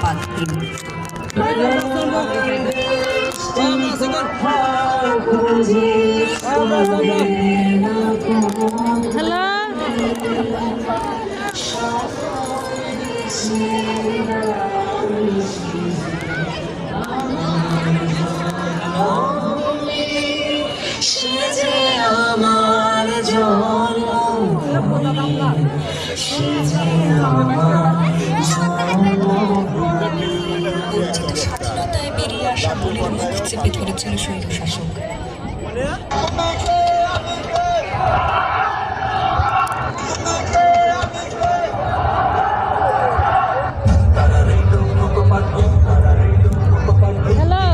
পাচ্ছি। হ্যালো আমার বঞ্চিত স্বাধীনতায় বেরিয়ে আসা বলির মুখ চেপে ধরেছিল স্বৈরশাসক। হ্যালো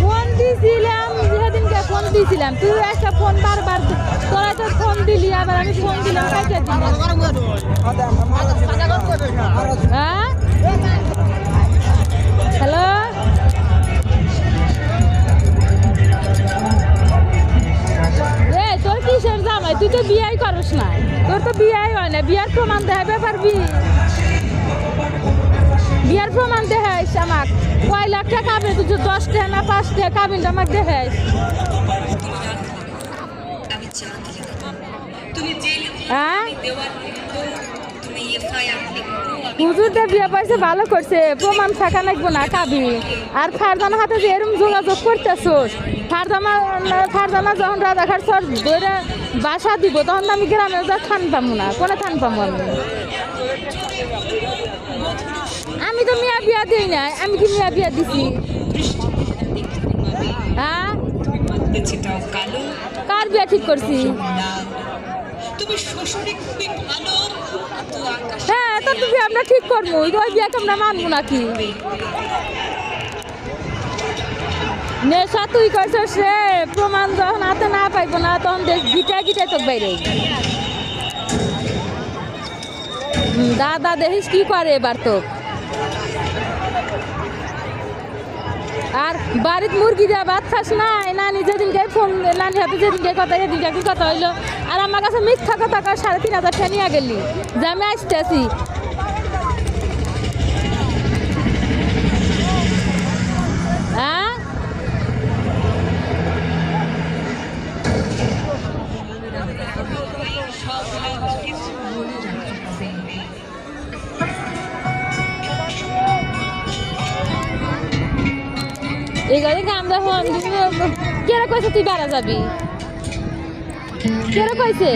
ফোন দিয়েছিলাম যেদিনকে ফোন দিয়েছিলাম তুই একটা ফোন বারবার তোরা তো ফোন দিলি আবার আমি ফোন দিলাম কাকে দিলাম হ্যাঁ হ্যালো এ তোর কিসের জামাই তুই তো বিয়াই করস না তোর তো বিয়াই হয় না বিয়ার প্রমাণ দেখাবে পারবি বিয়ার প্রমাণ দেখাইস আমাক কয় লাখ টাকা কাবিন তুই 10 টাকা না 5 টাকা কাবিনটা আমাক দেখাইস হ্যাঁ হুজুরটা বিয়ে পাইছে ভালো করছে প্রমাণ থাকা লাগবো না কাবি আর ফারদানা হাতে যে এরম যোগাযোগ করতেছোস ফারদানা যখন রাজাঘাট সর ধরে বাসা দিব তখন আমি গ্রামে যা থান পাবো না কোনে থান পাবো আমি তো মিয়া বিয়া দিই না আমি কি মিয়া বিয়া দিছি হ্যাঁ কার বিয়া ঠিক করছি হ্যাঁ তো তুমি আমরা ঠিক করবো ওই বিয়াকে আমরা মানবো নাকি নেশা তুই করছিস রে প্রমাণ যখন হাতে না পাইবো না তখন দেখ গিটায় তো বাইরে দাদা দেখিস কি করে এবার তো আর বাড়িতে মুরগি দেওয়া ভাত খাস না নানি যেদিনকে ফোন নানি হাতে যেদিনকে কথা এদিনকে কি কথা হইলো আর আমার কাছে মিথ্যা কথা কর 3,500 টাকা নিয়ে গেলি যে আমি আসতেছি হ্যাঁ এই গাড়ি কাম দেখো কেরা কইছে তুই বাড়া যাবি কেরা কইছে